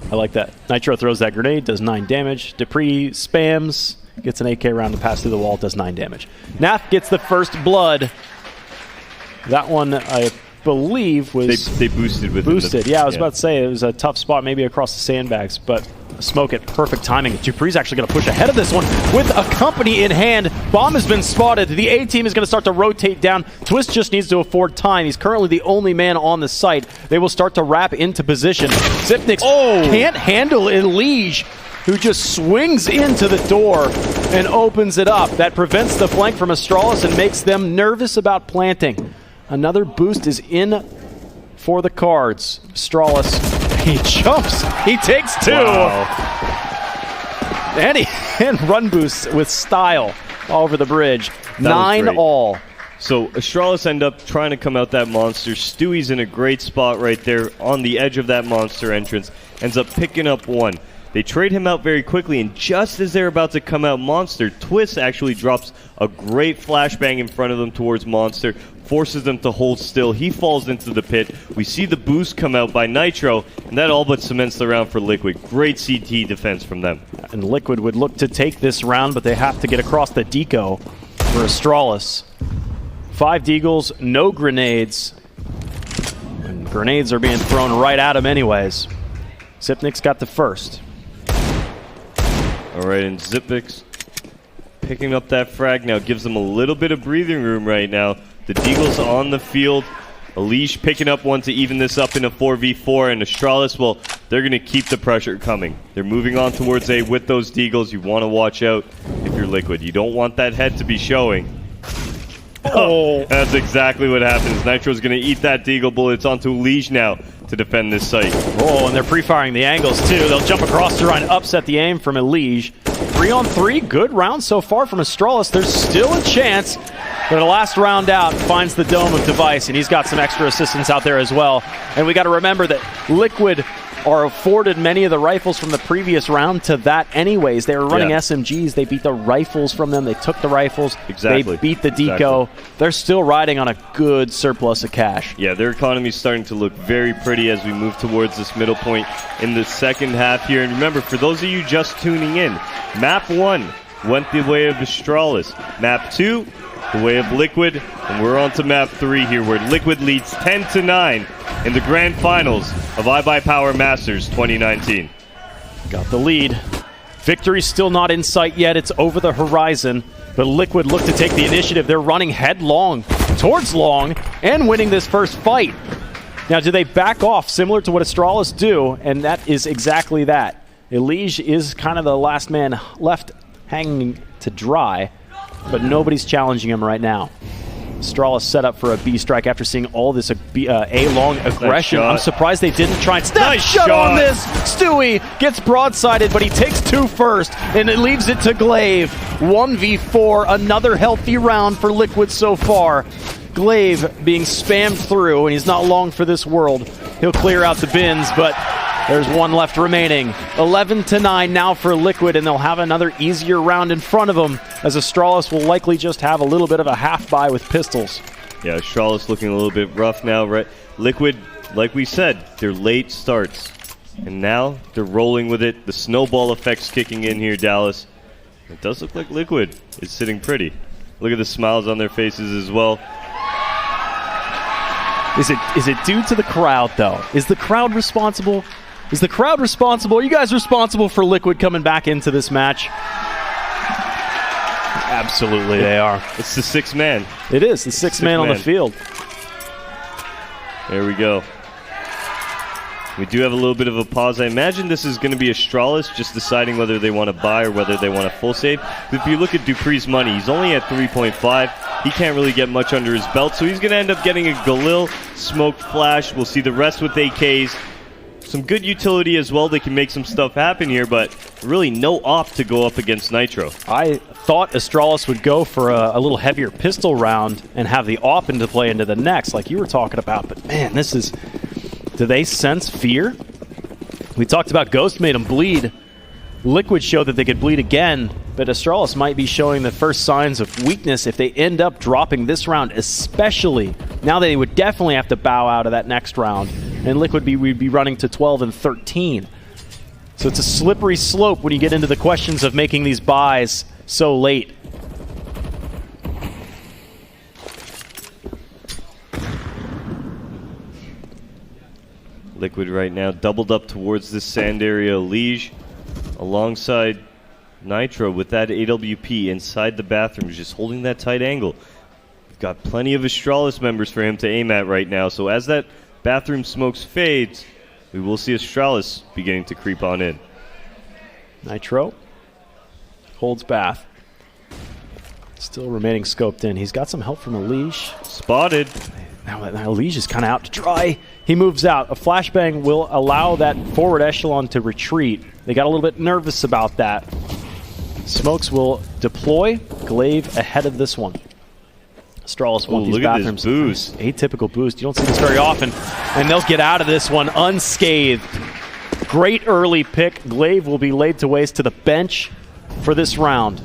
I like that. Nitro throws that grenade, does 9 damage. Dupree spams, gets an AK round to pass through the wall, does 9 damage. Naf gets the first blood. That one, I believe, was... They boosted with boosted. Yeah, I was about to say, it was a tough spot maybe across the sandbags, but smoke at perfect timing. Dupree's actually going to push ahead of this one with a company in hand. Bomb has been spotted. The A team is going to start to rotate down. Twist just needs to afford time. He's currently the only man on the site. They will start to wrap into position. Zipnix can't handle Elige, who just swings into the door and opens it up. That prevents the flank from Astralis and makes them nervous about planting. Another boost is in for the cards. Astralis, he jumps, he takes 2. Wow. And run boosts with style all over the bridge. 9 all. So Astralis end up trying to come out that monster. Stewie's in a great spot right there on the edge of that monster entrance. Ends up picking up 1. They trade him out very quickly, and just as they're about to come out Monster, Twist actually drops a great flashbang in front of them towards Monster, forces them to hold still. He falls into the pit. We see the boost come out by Nitro, and that all but cements the round for Liquid. Great CT defense from them. And Liquid would look to take this round, but they have to get across the deco for Astralis. 5 deagles, no grenades. And grenades are being thrown right at him anyways. Zipnix got the first. All right, and Zipnix picking up that frag now gives them a little bit of breathing room right now. The deagles on the field. Elige picking up one to even this up in a 4v4, and Astralis, well, they're going to keep the pressure coming. They're moving on towards A with those deagles. You want to watch out if you're Liquid. You don't want that head to be showing. Oh, that's exactly what happens. Nitro's going to eat that deagle bullet. It's onto Elige now to defend this site. Oh, and they're pre-firing the angles too. They'll jump across to try and upset the aim from Elige. 3-on-3, good round so far from Astralis. There's still a chance, but the last round out finds the dome of Device, and he's got some extra assistance out there as well. And we got to remember that Liquid are afforded many of the rifles from the previous round to that anyways. They were running SMGs. They beat the rifles from them. They took the rifles. Exactly. They beat the deco. They're still riding on a good surplus of cash. Yeah, their economy's starting to look very pretty as we move towards this middle point in the second half here. And remember, for those of you just tuning in, Map 1 went the way of Astralis. Map 2, the way of Liquid. And we're on to Map 3 here, where Liquid leads 10-9 in the grand finals of iBUYPOWER Masters 2019. Got the lead. Victory's still not in sight yet. It's over the horizon. But Liquid look to take the initiative. They're running headlong towards long and winning this first fight. Now, do they back off similar to what Astralis do? And that is exactly that. Elige is kind of the last man left hanging to dry, but nobody's challenging him right now. Astralis set up for a B strike after seeing all this A-long aggression. I'm surprised they didn't try and snap shot on this. Stewie gets broadsided, but he takes 2 first, and it leaves it to Glaive. 1v4, another healthy round for Liquid so far. Glaive being spammed through, and he's not long for this world. He'll clear out the bins, but there's 1 left remaining. 11-9 now for Liquid, and they'll have another easier round in front of them, as Astralis will likely just have a little bit of a half buy with pistols. Yeah, Astralis looking a little bit rough now. Right? Liquid, like we said, they're late starts. And now they're rolling with it. The snowball effect's kicking in here, Dallas. It does look like Liquid is sitting pretty. Look at the smiles on their faces as well. Is it due to the crowd, though? Is the crowd responsible? Is the crowd responsible? Are you guys responsible for Liquid coming back into this match? Absolutely, they are. It's the 6th man. It is the sixth man on the field. There we go. We do have a little bit of a pause. I imagine this is going to be Astralis just deciding whether they want to buy or whether they want a full save. If you look at Dupree's money, he's only at 3.5. He can't really get much under his belt, so he's going to end up getting a Galil, Smoked Flash. We'll see the rest with AKs. Some good utility as well. They can make some stuff happen here, but really no op to go up against Nitro. I thought Astralis would go for a little heavier pistol round and have the op into play into the next, like you were talking about, but man, this is... Do they sense fear? We talked about Ghost made them bleed. Liquid showed that they could bleed again, but Astralis might be showing the first signs of weakness if they end up dropping this round, especially. Now they would definitely have to bow out of that next round, and Liquid would be running to 12-13. So it's a slippery slope when you get into the questions of making these buys so late. Liquid right now doubled up towards this sand area. Liege alongside Nitro with that AWP inside the bathroom, just holding that tight angle. We've got plenty of Astralis members for him to aim at right now. So as that bathroom smokes fades, we will see Astralis beginning to creep on in. Nitro holds bath. Still remaining scoped in. He's got some help from Elige. Spotted. Now Elige is kind of out to dry. He moves out. A flashbang will allow that forward echelon to retreat. They got a little bit nervous about that. Smokes will deploy. Glaive ahead of this one. Astralis want these bathrooms. Look at this boost. Atypical boost. You don't see this very often. And they'll get out of this one unscathed. Great early pick. Glaive will be laid to waste to the bench for this round.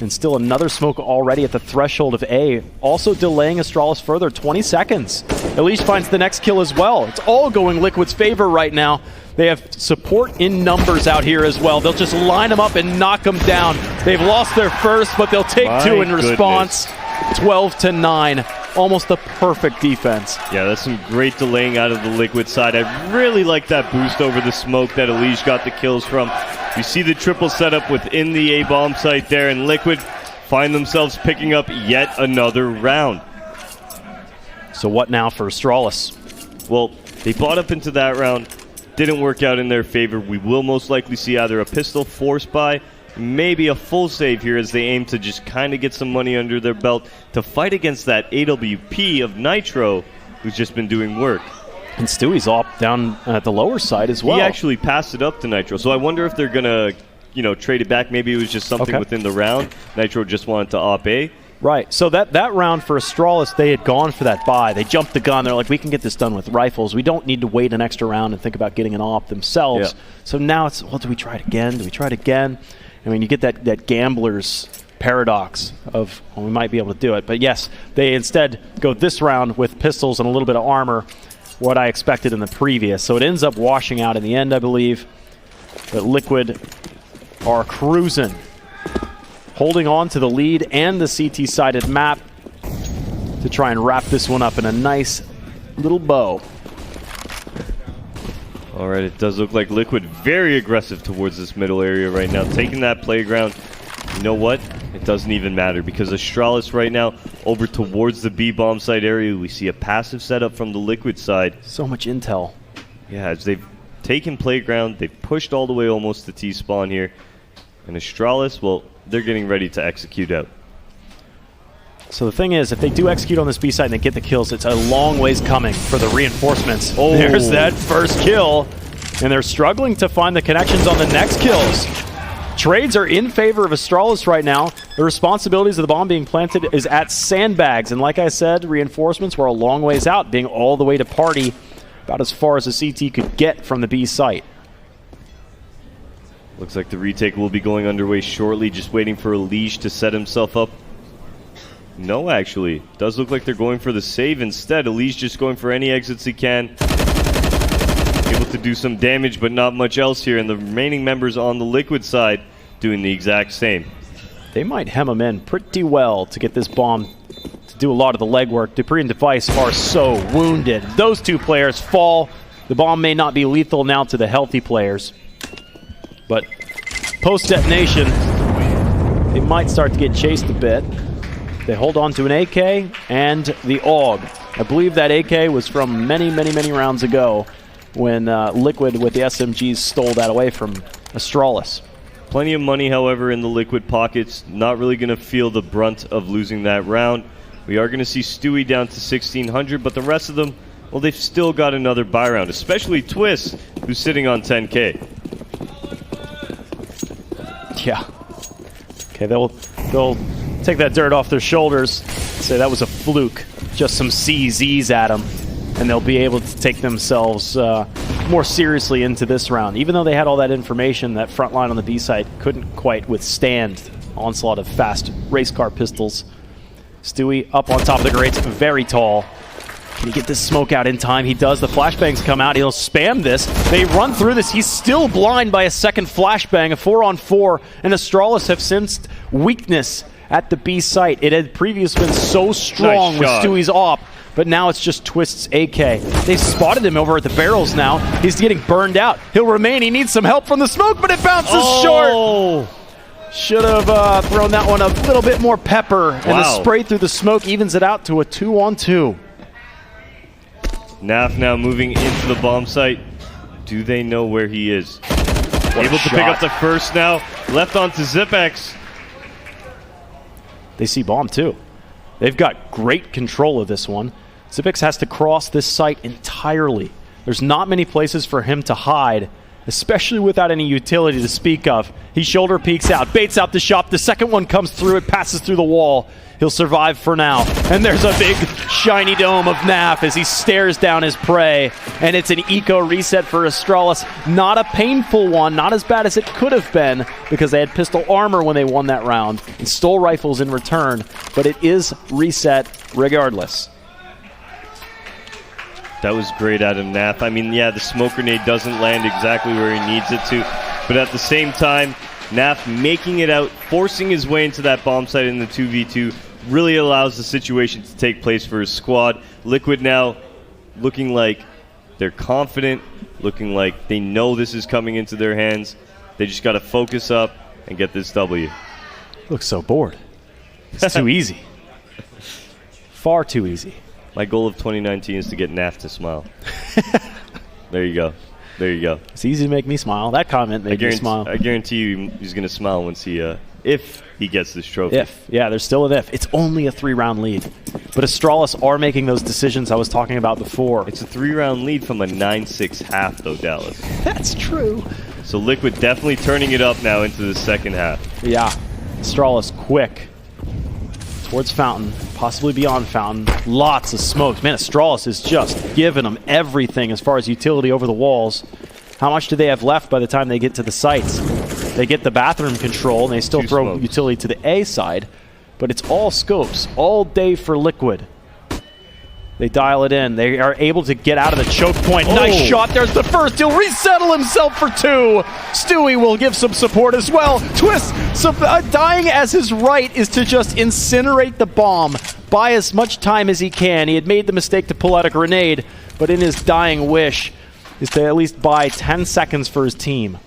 And still another smoke already at the threshold of A. Also delaying Astralis further, 20 seconds. Elige finds the next kill as well. It's all going Liquid's favor right now. They have support in numbers out here as well. They'll just line them up and knock them down. They've lost their first, but they'll take 2 in response. 12-9. Almost the perfect defense. Yeah, that's some great delaying out of the Liquid side. I really like that boost over the smoke that Elige got the kills from. You see the triple setup within the A-bomb site there, and Liquid find themselves picking up yet another round. So what now for Astralis? Well, they bought up into that round. Didn't work out in their favor. We will most likely see either a pistol force buy, maybe a full save here as they aim to just kind of get some money under their belt to fight against that AWP of Nitro, who's just been doing work. And Stewie's off down at the lower side as well. He actually passed it up to Nitro, so I wonder if they're going to, trade it back. Maybe it was just something within the round. Nitro just wanted to op A. Right, so that round for Astralis, they had gone for that buy. They jumped the gun. They're like, we can get this done with rifles. We don't need to wait an extra round and think about getting an op themselves. Yeah. So now it's, well, do we try it again? Do we try it again? I mean, you get that gambler's paradox of, well, we might be able to do it. But yes, they instead go this round with pistols and a little bit of armor, what I expected in the previous. So it ends up washing out in the end, I believe. But Liquid are cruising, holding on to the lead and the CT-sided map to try and wrap this one up in a nice little bow. All right, it does look like Liquid very aggressive towards this middle area right now, taking that playground. You know what? It doesn't even matter because Astralis right now over towards the B bomb site area. We see a passive setup from the Liquid side. So much intel. Yeah, as they've taken playground. They pushed all the way almost to T-spawn here. And Astralis, well, they're getting ready to execute out. So the thing is, if they do execute on this B side and they get the kills, it's a long ways coming for the reinforcements. Oh. There's that first kill. And they're struggling to find the connections on the next kills. Trades are in favor of Astralis right now. The responsibilities of the bomb being planted is at sandbags. And like I said, reinforcements were a long ways out, being all the way to party, about as far as the CT could get from the B site. Looks like the retake will be going underway shortly, just waiting for Elige to set himself up. No, actually. Does look like they're going for the save instead. Elige just going for any exits he can. Able to do some damage, but not much else here. And the remaining members on the Liquid side doing the exact same. They might hem him in pretty well to get this bomb to do a lot of the legwork. Dupree and Device are so wounded. Those two players fall. The bomb may not be lethal now to the healthy players. But post-detonation, they might start to get chased a bit. They hold on to an AK and the AUG. I believe that AK was from many, many, many rounds ago when Liquid with the SMGs stole that away from Astralis. Plenty of money, however, in the Liquid pockets. Not really going to feel the brunt of losing that round. We are going to see Stewie down to 1,600, but the rest of them, well, they've still got another buy round, especially Twist, who's sitting on 10K. Yeah. Okay, they'll take that dirt off their shoulders, say that was a fluke, just some CZs at them, and they'll be able to take themselves more seriously into this round. Even though they had all that information, that front line on the B side couldn't quite withstand onslaught of fast race car pistols. Stewie up on top of the grates, very tall. Can he get this smoke out in time? He does. The flashbangs come out. He'll spam this. They run through this. He's still blind by a second flashbang, a 4-on-4, and Astralis have sensed weakness at the B site. It had previously been so strong with Stewie's op, but now it's just Twist's AK. They've spotted him over at the barrels now. He's getting burned out. He'll remain. He needs some help from the smoke, but it bounces short. Should have thrown that one a little bit more pepper, and the spray through the smoke evens it out to a 2-on-2. Naf now moving into the bomb site. Do they know where he is? Able to pick up the first now. Left onto Zipex. They see bomb too. They've got great control of this one. Zipex has to cross this site entirely. There's not many places for him to hide, especially without any utility to speak of. He shoulder peeks out, baits out the shop. The second one comes through, it passes through the wall. He'll survive for now. And there's a big shiny dome of Naf as he stares down his prey. And it's an eco reset for Astralis. Not a painful one, not as bad as it could have been, because they had pistol armor when they won that round and stole rifles in return. But it is reset regardless. That was great out of Naf. I mean, yeah, the smoke grenade doesn't land exactly where he needs it to. But at the same time, Naf making it out, forcing his way into that bomb site in the 2v2, really allows the situation to take place for his squad. Liquid now looking like they're confident, looking like they know this is coming into their hands. They just got to focus up and get this W. Looks so bored. It's too easy. Far too easy. My goal of 2019 is to get Naf to smile. There you go. There you go. It's easy to make me smile. That comment made me smile. I guarantee you he's going to smile once he, if he gets this trophy. If. Yeah, there's still an if. It's only a 3-round lead. But Astralis are making those decisions I was talking about before. It's a 3-round lead from a 9-6 half, though, Dallas. That's true. So Liquid definitely turning it up now into the second half. Yeah. Astralis quick towards Fountain, possibly beyond Fountain. Lots of smokes. Man, Astralis is just giving them everything as far as utility over the walls. How much do they have left by the time they get to the sites? They get the bathroom control, and they still throw utility to the A side, but it's all scopes, all day for Liquid. They dial it in. They are able to get out of the choke point. Nice shot. There's the first. He'll resettle himself for 2. Stewie will give some support as well. Twist, dying as his right is to just incinerate the bomb. Buy as much time as he can. He had made the mistake to pull out a grenade, but in his dying wish is to at least buy 10 seconds for his team.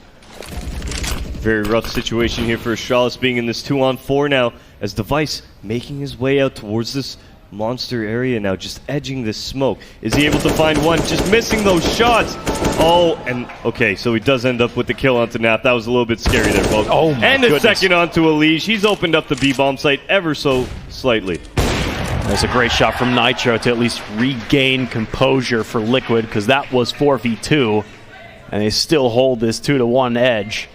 Very rough situation here for Astralis being in this 2-on-4 now, as Device making his way out towards this monster area now, just edging this smoke. Is he able to find one? Just missing those shots. Oh, and okay, so he does end up with the kill onto Nap. That was a little bit scary there, folks. Oh my and a goodness. second onto Elige. He's opened up the B-bomb site ever so slightly. That's a great shot from Nitro to at least regain composure for Liquid, because that was 4v2, and they still hold this 2-1 edge.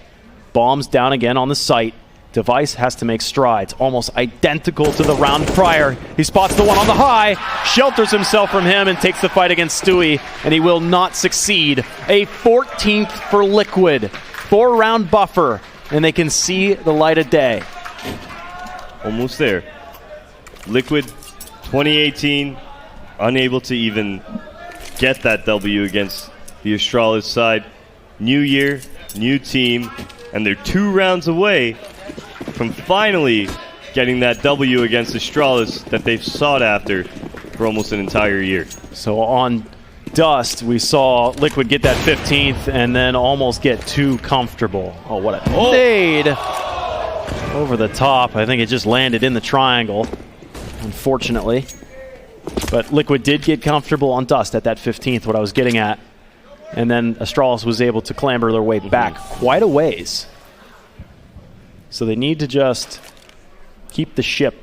Bombs down again on the site. Device has to make strides, almost identical to the round prior. He spots the one on the high, shelters himself from him, and takes the fight against Stewie, and he will not succeed. A 14th for Liquid. 4-round buffer, and they can see the light of day. Almost there. Liquid, 2018, unable to even get that W against the Astralis side. New year, new team, and they're 2 rounds away from finally getting that W against Astralis that they've sought after for almost an entire year. So on Dust, we saw Liquid get that 15th and then almost get too comfortable. Oh, what a nade over the top. I think it just landed in the triangle, unfortunately. But Liquid did get comfortable on Dust at that 15th, what I was getting at. And then Astralis was able to clamber their way back quite a ways. So they need to just keep the ship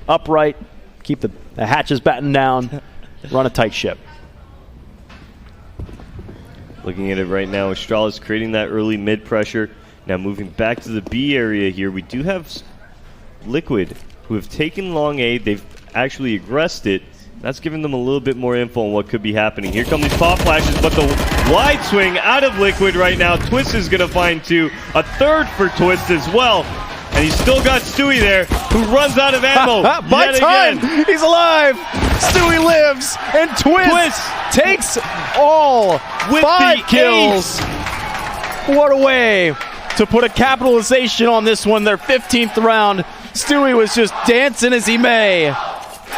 upright, keep the hatches battened down, run a tight ship. Looking at it right now, Astralis creating that early mid pressure. Now moving back to the B area here, we do have Liquid, who have taken long A. They've actually aggressed it. That's giving them a little bit more info on what could be happening. Here come these pop flashes, but the wide swing out of Liquid right now. Twist is going to find 2. A third for Twist as well. And he's still got Stewie there, who runs out of ammo. By yet time, again. he's alive. Stewie lives, and Twist takes all with 5 the kills. What a way to put a capitalization on this one, their 15th round. Stewie was just dancing as he may,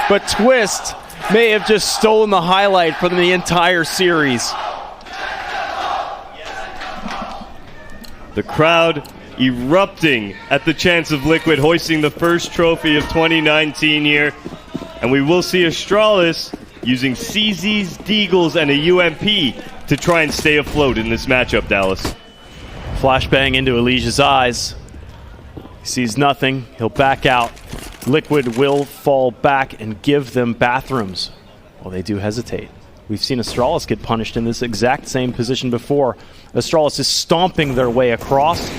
but Twist may have just stolen the highlight from the entire series. The crowd erupting at the chance of Liquid hoisting the first trophy of 2019 here. And we will see Astralis using CZs, Deagles, and a UMP to try and stay afloat in this matchup, Dallas. Flashbang into Elige's eyes. He sees nothing. He'll back out. Liquid will fall back and give them bathrooms. Well, they do hesitate. We've seen Astralis get punished in this exact same position before. Astralis is stomping their way across.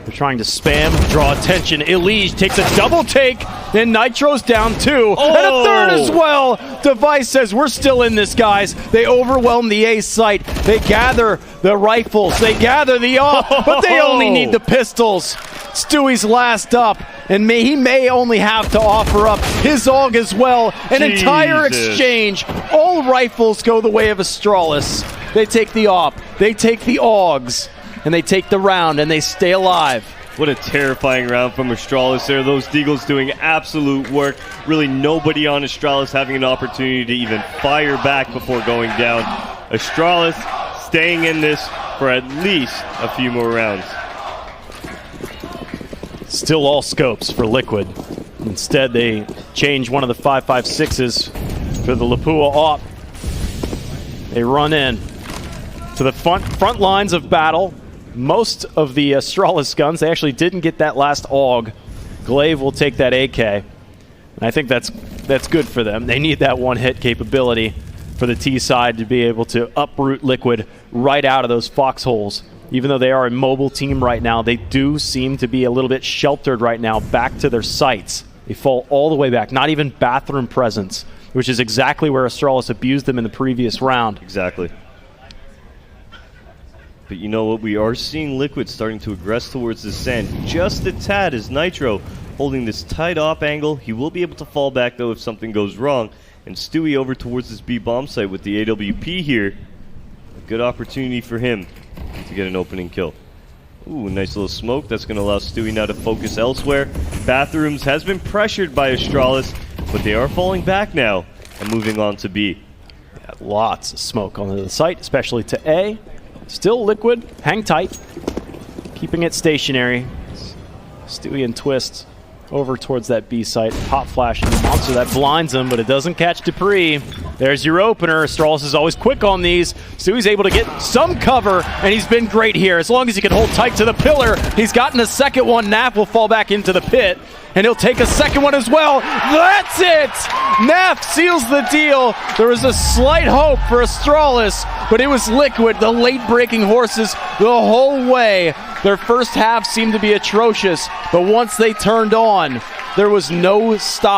They're trying to spam, draw attention. Elige takes a double take, and Nitro's down 2. And a third as well. Device says, we're still in this, guys. They overwhelm the A site. They gather the rifles. They gather the AWP, but they only need the pistols. Stewie's last up, and he may only have to offer up his AUG as well. An entire exchange. All rifles go the way of Astralis. They take the AWP, they take the AUGs, and they take the round, and they stay alive. What a terrifying round from Astralis there. Those Deagles doing absolute work. Really nobody on Astralis having an opportunity to even fire back before going down. Astralis staying in this for at least a few more rounds. Still all scopes for Liquid. Instead, they change one of the 5.56s for the Lapua AWP. They run in to the front lines of battle. Most of the Astralis guns, they actually didn't get that last AUG. Glaive will take that AK. And I think that's good for them. They need that one-hit capability for the T side to be able to uproot Liquid right out of those foxholes. Even though they are a mobile team right now, they do seem to be a little bit sheltered right now back to their sites. They fall all the way back, not even bathroom presence, which is exactly where Astralis abused them in the previous round. Exactly. But you know what? We are seeing Liquid starting to aggress towards the sand just a tad as Nitro holding this tight op angle. He will be able to fall back, though, if something goes wrong. And Stewie over towards this B-bomb site with the AWP here. A good opportunity for him to get an opening kill. Ooh, nice little smoke. That's going to allow Stewie now to focus elsewhere. Bathrooms has been pressured by Astralis, but they are falling back now and moving on to B. Yeah, lots of smoke onto the site, especially to A. Still Liquid, hang tight, keeping it stationary. Stewie and Twist over towards that B site. Pop flash and the monster that blinds him, but it doesn't catch Dupree. There's your opener. Astralis is always quick on these, so he's able to get some cover, and he's been great here. As long as he can hold tight to the pillar, he's gotten a second one. Nap will fall back into the pit, and he'll take a second one as well. That's it! Nap seals the deal. There was a slight hope for Astralis, but it was Liquid, the late-breaking horses, the whole way. Their first half seemed to be atrocious, but once they turned on, there was no stopping.